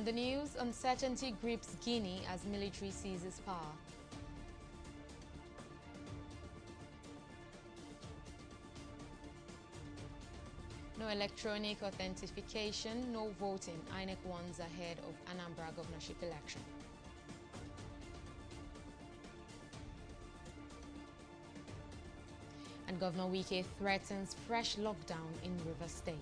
the news, uncertainty grips Guinea as military seizes power. No electronic authentication, no voting. INEC warns ahead of Anambra governorship election. And Governor Wike threatens fresh lockdown in Rivers State.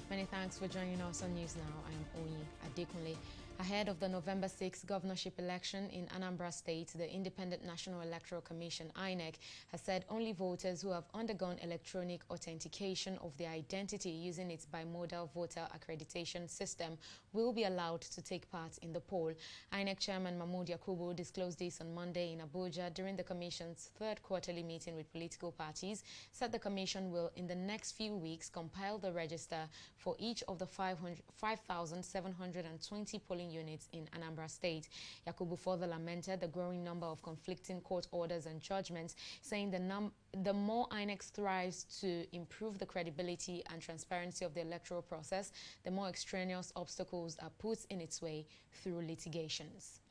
Many thanks for joining us on News Now. I am Oyi Adekunle. Ahead of the November 6 governorship election in Anambra State, the Independent National Electoral Commission, INEC, has said only voters who have undergone electronic authentication of their identity using its bimodal voter accreditation system will be allowed to take part in the poll. INEC Chairman Mahmoud Yakubu disclosed this on Monday in Abuja during the Commission's third quarterly meeting with political parties. Said the Commission will, in the next few weeks, compile the register for each of the 5,720 polling units in Anambra State. Yakubu further lamented the growing number of conflicting court orders and judgments, saying the more INEC strives to improve the credibility and transparency of the electoral process, the more extraneous obstacles are put in its way through litigations.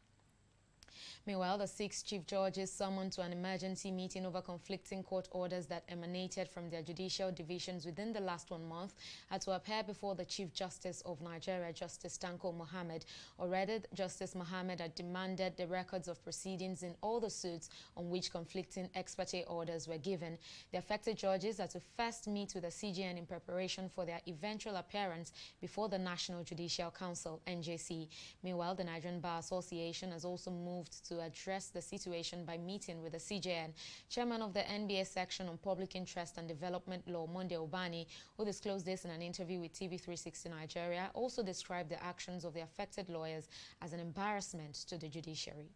Meanwhile, the 6 chief judges summoned to an emergency meeting over conflicting court orders that emanated from their judicial divisions within the last 1 month had to appear before the Chief Justice of Nigeria, Justice Tanko Mohammed. Already, Justice Mohammed had demanded the records of proceedings in all the suits on which conflicting ex parte orders were given. The affected judges had to first meet with the CJN in preparation for their eventual appearance before the National Judicial Council, NJC. Meanwhile, the Nigerian Bar Association has also moved to address the situation by meeting with the CJN. Chairman of the NBA section on Public Interest and Development Law, Monday Obani, who disclosed this in an interview with TV360 Nigeria, also described the actions of the affected lawyers as an embarrassment to the judiciary.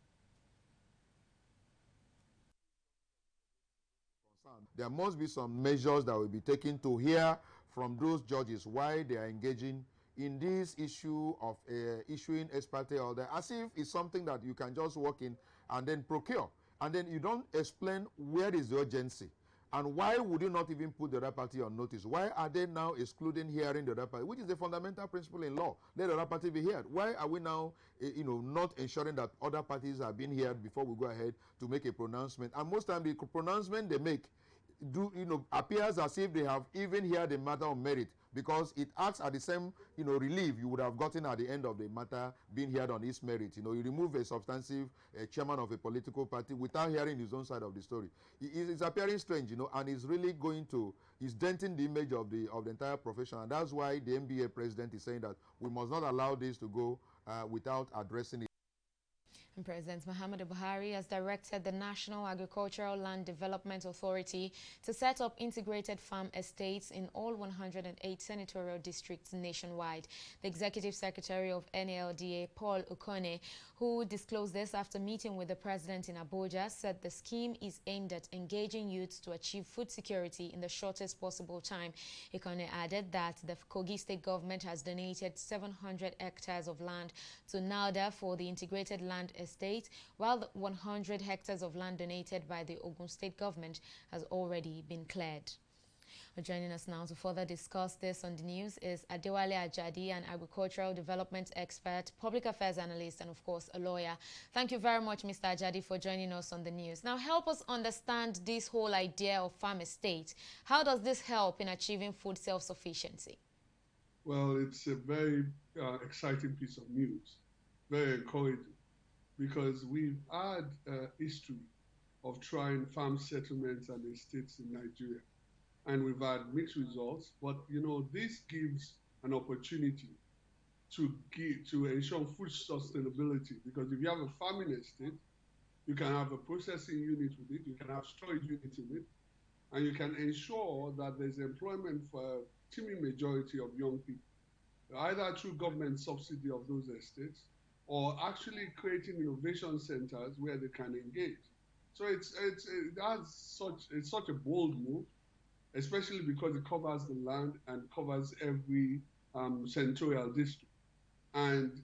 There must be some measures that will be taken to hear from those judges why they are engaging in this issue of issuing ex parte order, as if it's something that you can just walk in and then procure. And then you don't explain where is the urgency. And why would you not even put the other party on notice? Why are they now excluding hearing the other party, which is a fundamental principle in law? Let the other party be heard. Why are we now, not ensuring that other parties are being heard before we go ahead to make a pronouncement? And most times the pronouncement they make appears as if they have even heard the matter on merit, because it acts at the same, relief you would have gotten at the end of the matter being heard on its merit. You remove a substantive chairman of a political party without hearing his own side of the story. It's appearing strange, and it's really it's denting the image of the entire profession. And that's why the NBA president is saying that we must not allow this to go without addressing it. And President Muhammadu Buhari has directed the National Agricultural Land Development Authority to set up integrated farm estates in all 108 senatorial districts nationwide. The Executive Secretary of NALDA, Paul Okone, who disclosed this after meeting with the President in Abuja, said the scheme is aimed at engaging youths to achieve food security in the shortest possible time. Okone added that the Kogi State government has donated 700 hectares of land to NALDA for the integrated land estate, while the 100 hectares of land donated by the Ogun State government has already been cleared. Joining us now to further discuss this on the news is Adewale Ajadi, an agricultural development expert, public affairs analyst, and of course a lawyer. Thank you very much, Mr. Ajadi, for joining us on the news. Now help us understand this whole idea of farm estate. How does this help in achieving food self-sufficiency? Well, it's a very exciting piece of news, very encouraging, because we've had a history of trying farm settlements and estates in Nigeria, and we've had mixed results. But this gives an opportunity to ensure food sustainability, because if you have a farming estate, you can have a processing unit with it, you can have storage units in it, and you can ensure that there's employment for a teeming majority of young people, either through government subsidy of those estates, or actually creating innovation centers where they can engage. So it's such a bold move, especially because it covers the land and covers every senatorial district. And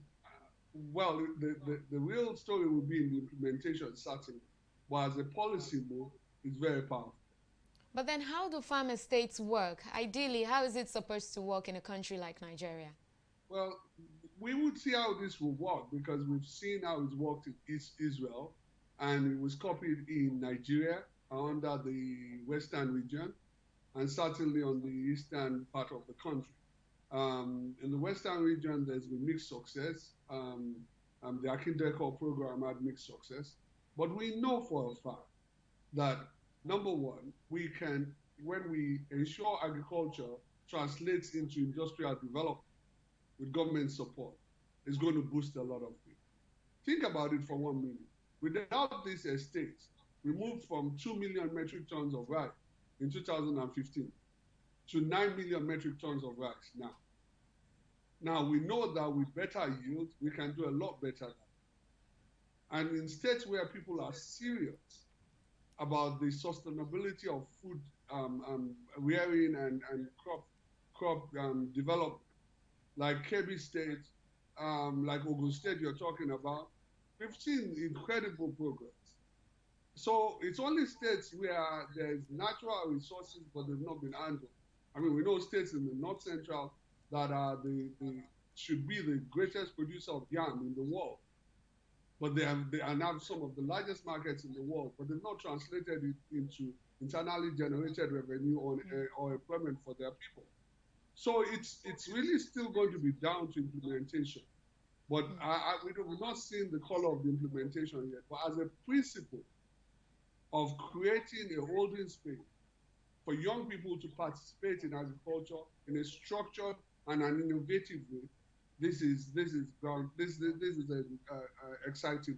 well, the real story will be in the implementation, certainly, but as a policy move, it's very powerful. But then how do farm estates work? Ideally, how is it supposed to work in a country like Nigeria? Well, we would see how this will work because we've seen how it's worked in East Israel, and it was copied in Nigeria under the Western region, and certainly on the eastern part of the country. In the Western region, there's been mixed success. The Akindeko program had mixed success. But we know for a fact that, number one, when we ensure agriculture translates into industrial development with government support, it's going to boost a lot of things. Think about it for 1 minute. Without these estates, we moved from 2 million metric tons of rice in 2015 to 9 million metric tons of rice now. Now, we know that with better yield, we can do a lot better than that. And in states where people are serious about the sustainability of food rearing and crop development, like Kebbi State, like Ogun State you're talking about, we've seen incredible progress. So it's only states where there's natural resources, but they've not been handled. I mean, we know states in the North Central that are should be the greatest producer of yam in the world, but they are now some of the largest markets in the world, but they've not translated it into internally generated revenue or employment for their people. So it's really still going to be down to implementation. But we've not seen the color of the implementation yet. But as a principle of creating a holding space for young people to participate in agriculture in a structured and an innovative way, this is an exciting.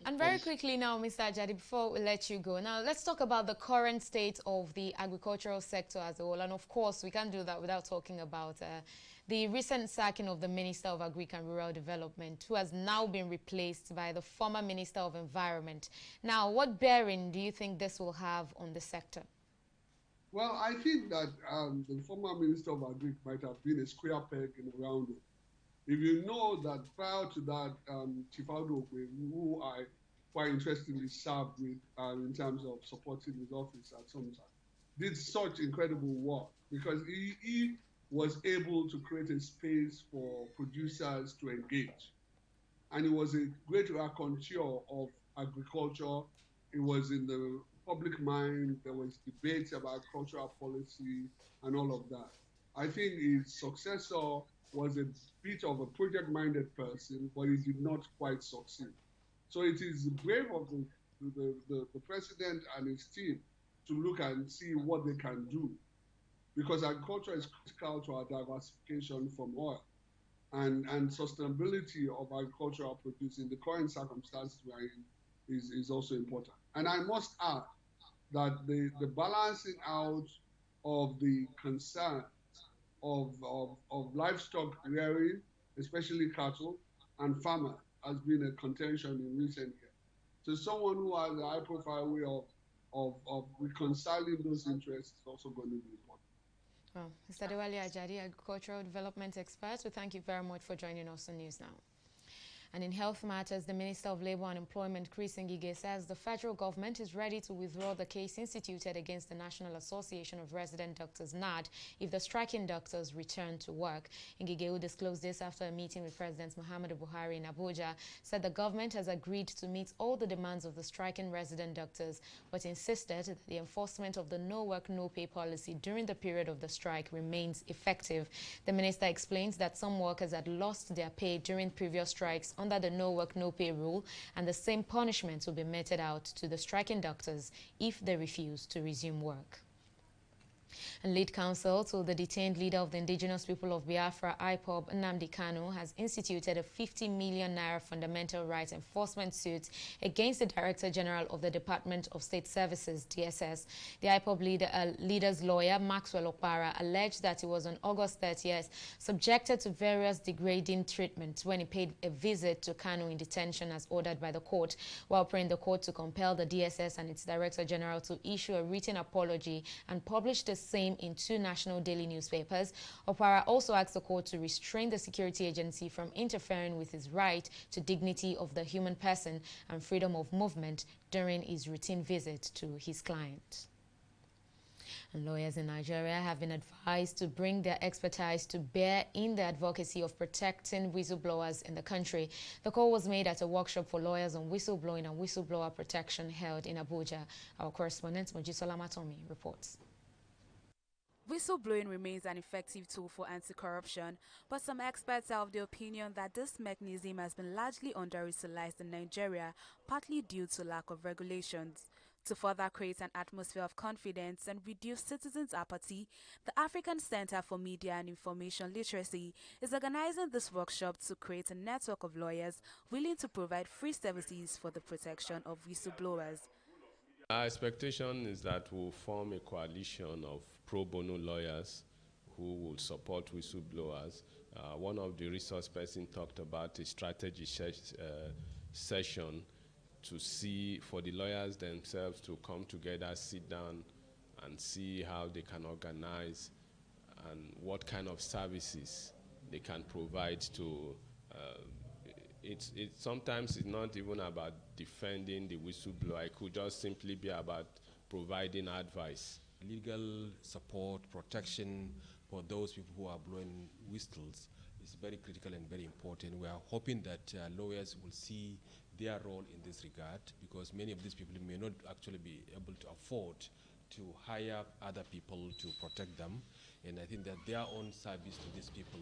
And very quickly now, Mr. Ajadi, before we let you go, now let's talk about the current state of the agricultural sector as a whole. And of course, we can't do that without talking about the recent sacking of the Minister of Agric and Rural Development, who has now been replaced by the former Minister of Environment. Now, what bearing do you think this will have on the sector? Well, I think that the former Minister of Agric might have been a square peg in a round hole. If you know that prior to that, Chief Audokwe, who I quite interestingly served with in terms of supporting his office at some time, did such incredible work because he was able to create a space for producers to engage. And he was a great raconteur of agriculture. It was in the public mind. There was debates about cultural policy and all of that. I think his successor was a bit of a project-minded person, but he did not quite succeed. So it is brave of the president and his team to look and see what they can do, because agriculture is critical to our diversification from oil, and sustainability of agricultural produce in the current circumstances we are in is also important. And I must add that the balancing out of the concern of livestock rearing, especially cattle, and farmers has been a contention in recent years. So someone who has a high-profile way of reconciling those interests is also going to be important. Well, Mr. Dewale Ajadi, Agricultural Development Expert, we thank you very much for joining us on News Now. And in health matters, the Minister of Labour and Employment, Chris Ngige, says the federal government is ready to withdraw the case instituted against the National Association of Resident Doctors, NAD, if the striking doctors return to work. Ngige, who disclosed this after a meeting with President Muhammadu Buhari in Abuja, said the government has agreed to meet all the demands of the striking resident doctors, but insisted that the enforcement of the no work, no pay policy during the period of the strike remains effective. The minister explains that some workers had lost their pay during previous strikes under the no work, no pay rule, and the same punishment will be meted out to the striking doctors if they refuse to resume work. And lead counsel to the detained leader of the Indigenous people of Biafra, IPOB, Nnamdi Kanu, has instituted a 50 million naira fundamental rights enforcement suit against the Director General of the Department of State Services, DSS. The IPOB leader's lawyer, Maxwell Okpara, alleged that he was on August 30th subjected to various degrading treatment when he paid a visit to Kanu in detention as ordered by the court, while praying the court to compel the DSS and its Director General to issue a written apology and publish the same in 2 national daily newspapers. Opara also asked the court to restrain the security agency from interfering with his right to dignity of the human person and freedom of movement during his routine visit to his client. And lawyers in Nigeria have been advised to bring their expertise to bear in the advocacy of protecting whistleblowers in the country. The call was made at a workshop for lawyers on whistleblowing and whistleblower protection held in Abuja. Our correspondent, Mojisola Matomi, reports. Whistleblowing remains an effective tool for anti-corruption, but some experts are of the opinion that this mechanism has been largely under-utilized in Nigeria, partly due to lack of regulations. To further create an atmosphere of confidence and reduce citizens' apathy, the African Center for Media and Information Literacy is organizing this workshop to create a network of lawyers willing to provide free services for the protection of whistleblowers. Our expectation is that we'll form a coalition of pro bono lawyers who will support whistleblowers. One of the resource persons talked about a strategy session to see for the lawyers themselves to come together, sit down and see how they can organize and what kind of services they can provide to sometimes it's not even about defending the whistleblower. It could just simply be about providing advice. Legal support, protection for those people who are blowing whistles is very critical and very important. We are hoping that lawyers will see their role in this regard, because many of these people may not actually be able to afford to hire other people to protect them. And I think that their own service to these people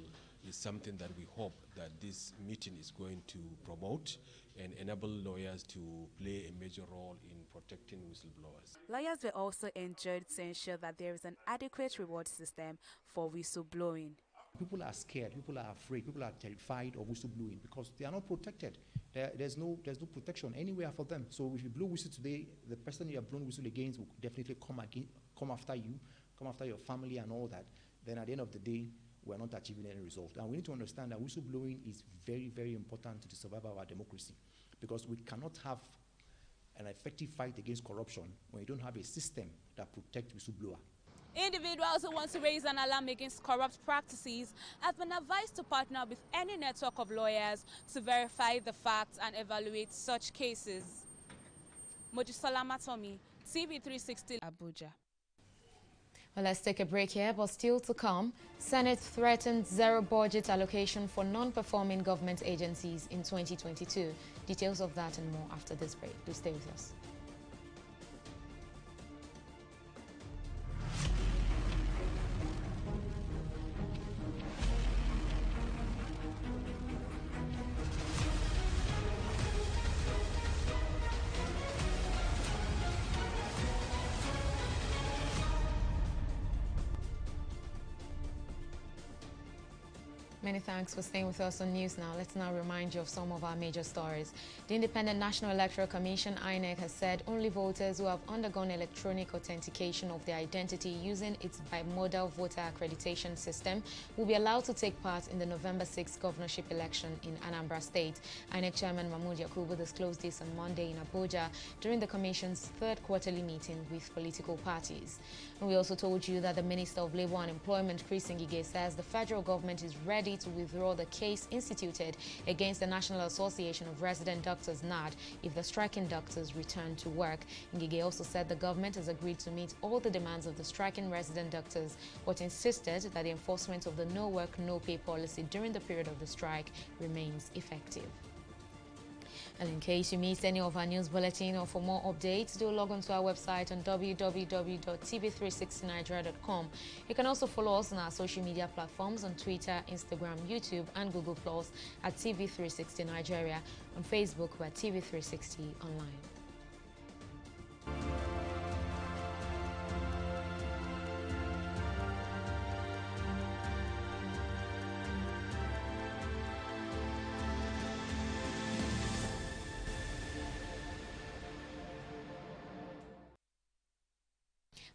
is something that we hope that this meeting is going to promote and enable lawyers to play a major role in protecting whistleblowers. Lawyers were also enjoined to ensure that there is an adequate reward system for whistleblowing. People are scared, people are afraid, people are terrified of whistleblowing because they are not protected. There's no protection anywhere for them. So if you blow whistle today, the person you have blown whistle against will definitely come after you, come after your family and all that. Then at the end of the day, we're not achieving any result. And we need to understand that whistleblowing is very, very important to the survival of our democracy, because we cannot have an effective fight against corruption when you don't have a system that protects whistleblower. Individuals who want to raise an alarm against corrupt practices have been advised to partner with any network of lawyers to verify the facts and evaluate such cases. Mojisola Matomi, TV360, Abuja. Well, let's take a break here, but still to come, Senate threatened zero budget allocation for non-performing government agencies in 2022. Details of that and more after this break. Do stay with us. Many thanks for staying with us on News Now. Let's now remind you of some of our major stories. The Independent National Electoral Commission, INEC, has said only voters who have undergone electronic authentication of their identity using its bimodal voter accreditation system will be allowed to take part in the November 6th governorship election in Anambra State. INEC Chairman Mahmood Yakubu disclosed this on Monday in Abuja during the Commission's third quarterly meeting with political parties. And we also told you that the Minister of Labour and Employment, Chris Ngige, says the federal government is ready to withdraw the case instituted against the National Association of Resident Doctors, NAD, if the striking doctors return to work. Ngige also said the government has agreed to meet all the demands of the striking resident doctors, but insisted that the enforcement of the no work, no pay policy during the period of the strike remains effective. And in case you missed any of our news bulletin or for more updates, do log on to our website on www.tv360nigeria.com. You can also follow us on our social media platforms on Twitter, Instagram, YouTube, and Google Plus at TV360 Nigeria. On Facebook, we're TV360 Online.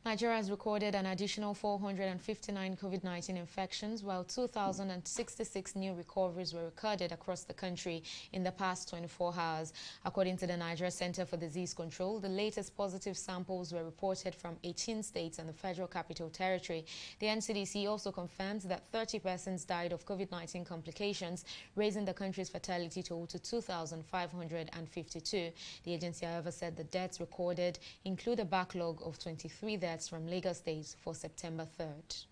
Nigeria has recorded an additional 459 COVID-19 infections, while 2,066 new recoveries were recorded across the country in the past 24 hours. According to the Nigeria Center for Disease Control, the latest positive samples were reported from 18 states and the Federal Capital Territory. The NCDC also confirmed that 30 persons died of COVID-19 complications, raising the country's fatality toll to 2,552. The agency, however, said the deaths recorded include a backlog of 23 deaths deaths from Lagos State for September 3rd.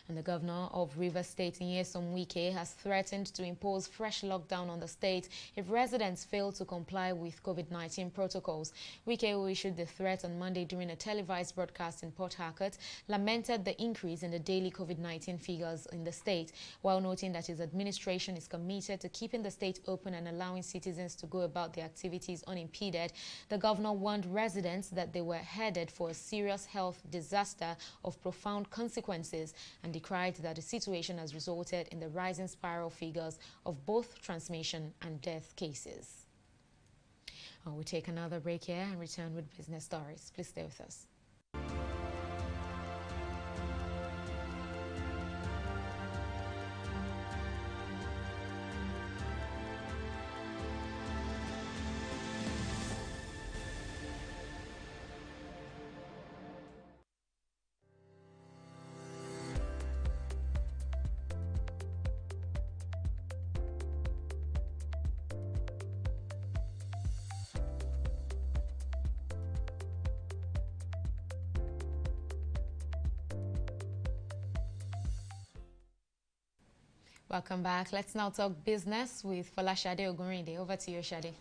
And the governor of Rivers State, Nyesom Wike, has threatened to impose fresh lockdown on the state if residents fail to comply with COVID-19 protocols. Wike, who issued the threat on Monday during a televised broadcast in Port Harcourt, lamented the increase in the daily COVID-19 figures in the state, while noting that his administration is committed to keeping the state open and allowing citizens to go about their activities unimpeded. The governor warned residents that they were headed for a serious health disaster of profound consequences and decried that the situation has resulted in the rising spiral figures of both transmission and death cases. We'll take another break here and return with business stories. Please stay with us. Welcome back. Let's now talk business with Folashade Ogunrinde. Over to you, Shade.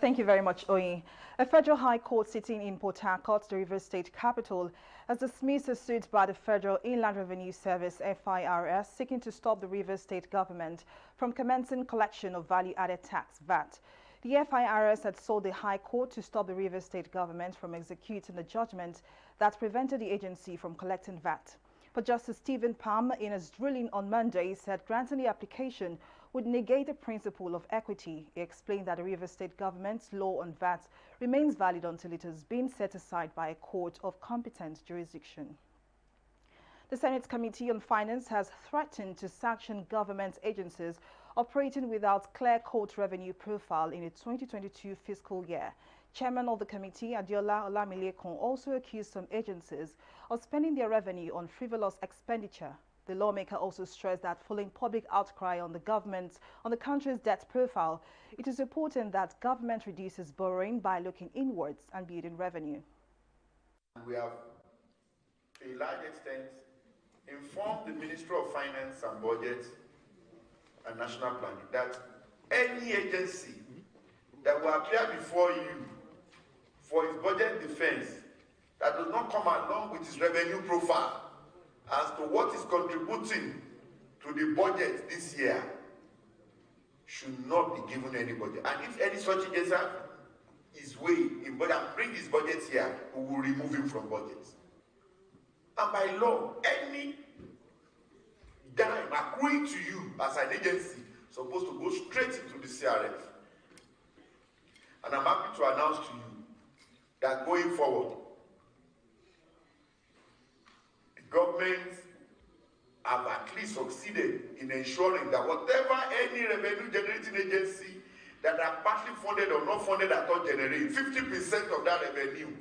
Thank you very much, Oyin. A federal high court sitting in Port Harcourt, the Rivers State capital, has dismissed a suit by the Federal Inland Revenue Service, FIRS, seeking to stop the Rivers State government from commencing collection of value-added tax, VAT. The FIRS had sought the High Court to stop the Rivers State government from executing the judgment that prevented the agency from collecting VAT. But Justice Stephen Palm, in his ruling on Monday, said granting the application would negate the principle of equity. He explained that the Rivers State government's law on VAT remains valid until it has been set aside by a court of competent jurisdiction. The Senate Committee on Finance has threatened to sanction government agencies operating without clear court revenue profile in the 2022 fiscal year. Chairman of the committee, Adiola Olamilekun, also accused some agencies of spending their revenue on frivolous expenditure. The lawmaker also stressed that following public outcry on the country's debt profile, it is important that government reduces borrowing by looking inwards and building revenue. We have, to a large extent, informed the Ministry of Finance and Budget and National Planning that any agency that will appear before you for its budget defense that does not come along with its revenue profile as to what is contributing to the budget this year should not be given any budget. And if any such agency is way in budget and bring his budget here, we will remove him from budgets. And by law, any dime accruing to you as an agency is supposed to go straight into the CRF. And I'm happy to announce to you that going forward, the government have at least succeeded in ensuring that whatever any revenue generating agency that are partly funded or not funded at all generate, 50% of that revenue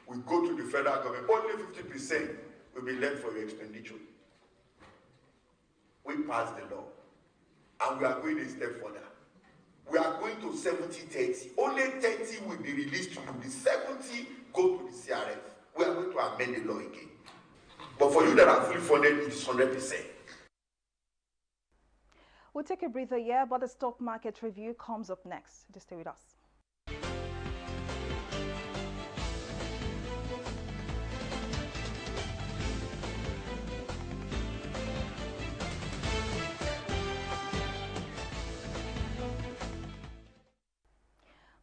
will go to the federal government. Only 50% will be left for your expenditure. We passed the law, and we are going a step further. We are going to 70-30. Only 30 will be released to you. The 70 go to the CRF. We are going to amend the law again. But for you that are fully funded, it is 100%. We'll take a breather here, but the stock market review comes up next. Just stay with us.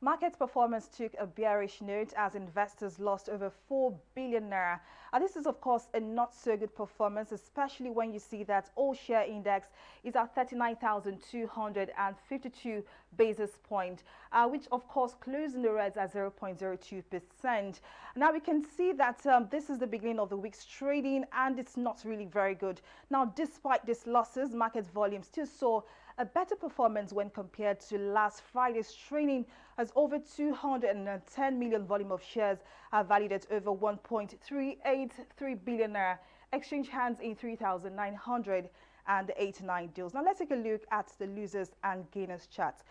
Market performance took a bearish note as investors lost over 4 billion naira. This is, of course, a not so good performance, especially when you see that all-share index is at 39,252 basis points, which, of course, closed in the reds at 0.02%. Now, we can see that this is the beginning of the week's trading, and it's not really very good. Now, despite these losses, market volume still saw a better performance when compared to last Friday's trading, as over 210 million volume of shares are valued at over 1.383 billion naira. Exchange hands in 3,989 deals. Now let's take a look at the losers and gainers chart.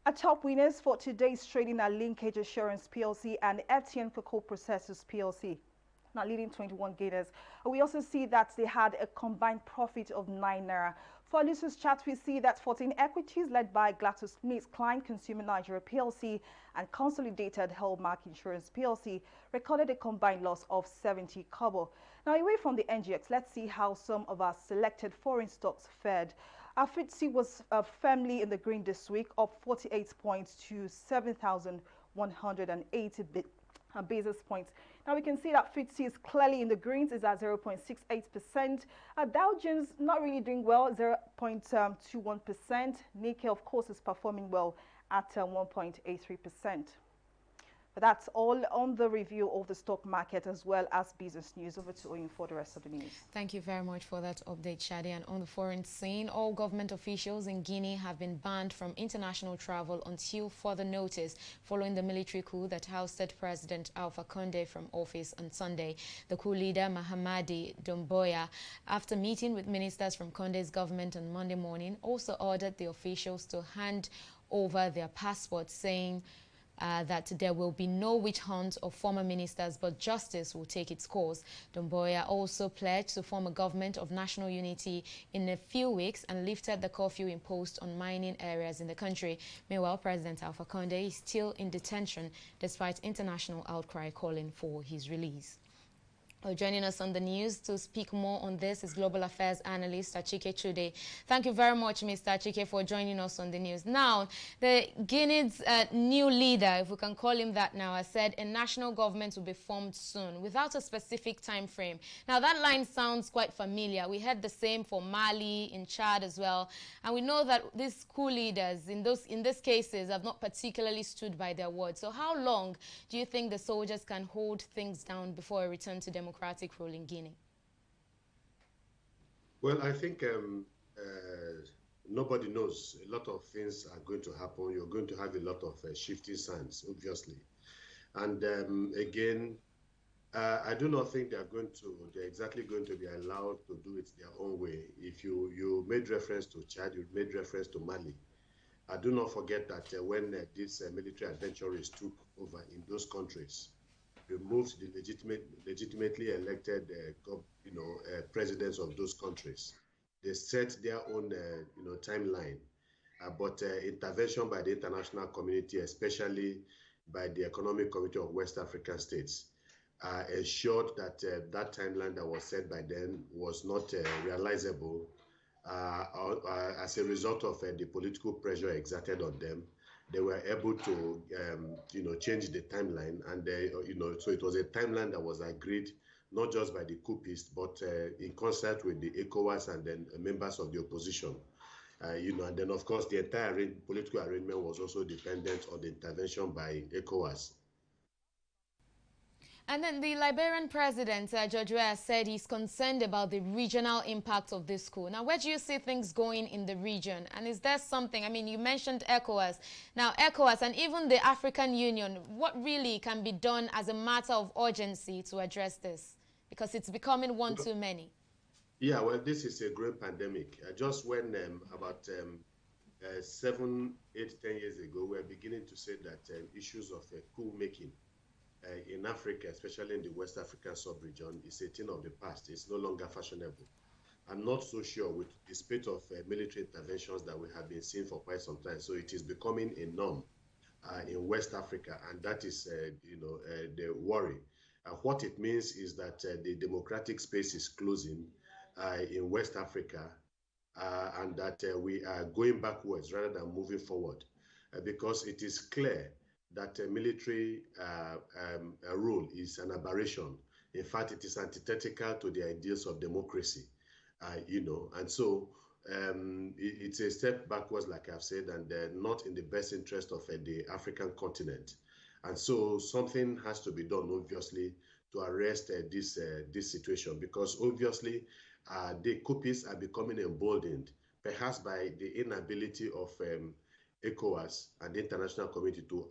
Our top winners for today's trading are Linkage Assurance PLC and FTN Cocoa Processors PLC. Now leading 21 gainers. We also see that they had a combined profit of 9 naira. For our losers chart, we see that 14 equities led by GlaxoSmithKline Consumer Nigeria PLC and Consolidated Hallmark Insurance PLC recorded a combined loss of 70 kobo. Now away from the NGX, let's see how some of our selected foreign stocks fared. Our FTSE was firmly in the green this week, up 48 points to 7,180 basis points. Now we can see that FTSE is clearly in the greens, is at 0.68%. Dow Jones not really doing well, 0.21%. Nikkei, of course, is performing well at 1.83%. But that's all on the review of the stock market as well as business news. Over to Oyin for the rest of the news. Thank you very much for that update, Shadi. And on the foreign scene, all government officials in Guinea have been banned from international travel until further notice following the military coup that ousted President Alpha Condé from office on Sunday. The coup leader, Mahamadi Doumbouya, after meeting with ministers from Condé's government on Monday morning, also ordered the officials to hand over their passports, saying that there will be no witch hunt of former ministers, but justice will take its course. Doumbouya also pledged to form a government of national unity in a few weeks and lifted the curfew imposed on mining areas in the country. Meanwhile, President Alpha Condé is still in detention despite international outcry calling for his release. Joining us on the news to speak more on this is Global Affairs Analyst Achike Chude. Thank you very much, Mr. Achike, for joining us on the news. Now, the Guinea's new leader, if we can call him that now, has said a national government will be formed soon without a specific time frame. Now, that line sounds quite familiar. We heard the same for Mali, in Chad as well. And we know that these coup leaders, in these cases, have not particularly stood by their word. So how long do you think the soldiers can hold things down before a return to democratic rule in Guinea? Well, I think nobody knows. A lot of things are going to happen. You're going to have a lot of shifting sands, obviously. And again, I do not think they're exactly going to be allowed to do it their own way. If you made reference to Chad, you made reference to Mali. I do not forget that when these military adventurers took over in those countries, removed the legitimately elected presidents of those countries. They set their own timeline, but intervention by the international community, especially by the Economic Committee of West African States, ensured that that timeline that was set by them was not realizable as a result of the political pressure exerted on them. They were able to, change the timeline, and so it was a timeline that was agreed not just by the coupists, but in concert with the ECOWAS and then members of the opposition. And then of course the entire political arrangement was also dependent on the intervention by ECOWAS. And then the Liberian president, George Weah, said he's concerned about the regional impact of this coup. Now, where do you see things going in the region? And is there something, I mean, you mentioned ECOWAS. Now, ECOWAS and even the African Union, what really can be done as a matter of urgency to address this? Because it's becoming one too many. Yeah, well, this is a great pandemic. Just when about 7, 8, 10 years ago, we were beginning to say that issues of coup making in Africa, especially in the West African sub-region, is a thing of the past. It's no longer fashionable. I'm not so sure with the spate of military interventions that we have been seeing for quite some time. So it is becoming a norm in West Africa, and that is, the worry. What it means is that the democratic space is closing in West Africa, and that we are going backwards rather than moving forward, because it is clear that military rule is an aberration. In fact, it is antithetical to the ideals of democracy, and so it's a step backwards, like I've said, and not in the best interest of the African continent. And so something has to be done, obviously, to arrest this situation, because obviously the coupists are becoming emboldened, perhaps by the inability of ECOWAS and the international community to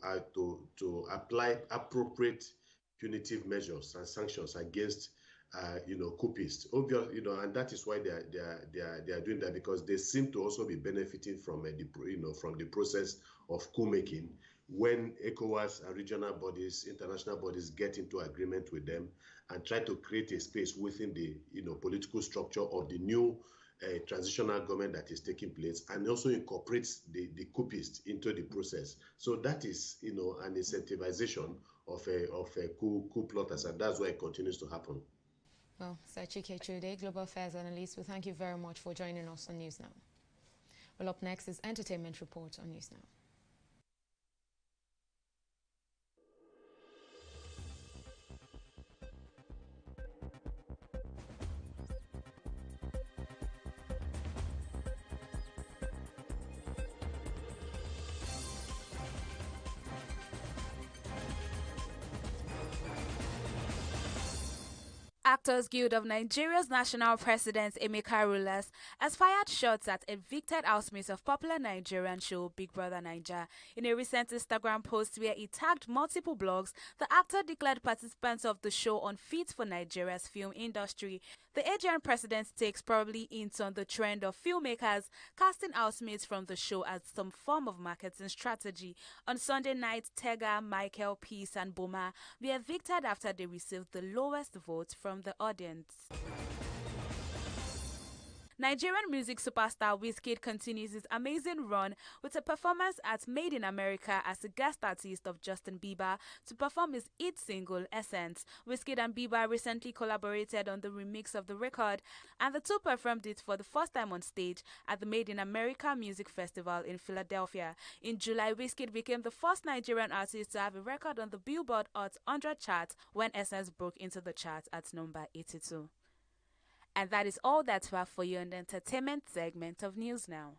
apply appropriate punitive measures and sanctions against coupists. Obvious, and that is why they are doing that, because they seem to also be benefiting from from the process of coup making when ECOWAS and regional bodies, international bodies get into agreement with them and try to create a space within the political structure of the new transitional government that is taking place, and also incorporates the coupists into the process. So that is an incentivization of a coup plotters, and that's why it continues to happen. Well, Chike Chude, Global Affairs Analyst, we thank you very much for joining us on News Now. Well, up next is Entertainment Report on News Now. Actors Guild of Nigeria's national president Emeka Rollas has fired shots at evicted housemates of popular Nigerian show Big Brother Naija. In a recent Instagram post where he tagged multiple blogs, the actor declared participants of the show unfit for Nigeria's film industry. The Nigerian president takes probably hints on the trend of filmmakers casting housemates from the show as some form of marketing strategy. On Sunday night, Tega, Michael, Peace and Boma were evicted after they received the lowest votes from the audience. Nigerian music superstar Wizkid continues his amazing run with a performance at Made in America as a guest artist of Justin Bieber to perform his hit single Essence. Wizkid and Bieber recently collaborated on the remix of the record, and the two performed it for the first time on stage at the Made in America Music Festival in Philadelphia. In July, Wizkid became the first Nigerian artist to have a record on the Billboard Hot 100 chart when Essence broke into the chart at number 82. And that is all that we have for you in the entertainment segment of News Now.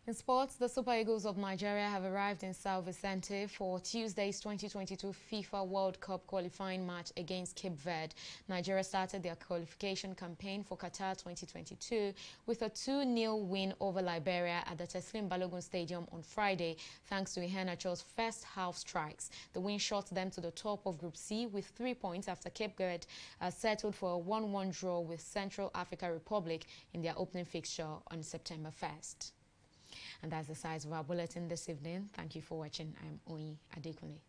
In sports, the Super Eagles of Nigeria have arrived in Sao Vicente for Tuesday's 2022 FIFA World Cup qualifying match against Cape Verde. Nigeria started their qualification campaign for Qatar 2022 with a 2-0 win over Liberia at the Teslim Balogun Stadium on Friday, thanks to Iheanacho's first half strikes. The win shot them to the top of Group C with 3 points after Cape Verde settled for a 1-1 draw with Central African Republic in their opening fixture on September 1st. And that's the size of our bulletin this evening. Thank you for watching. I'm Oyi Adekunle.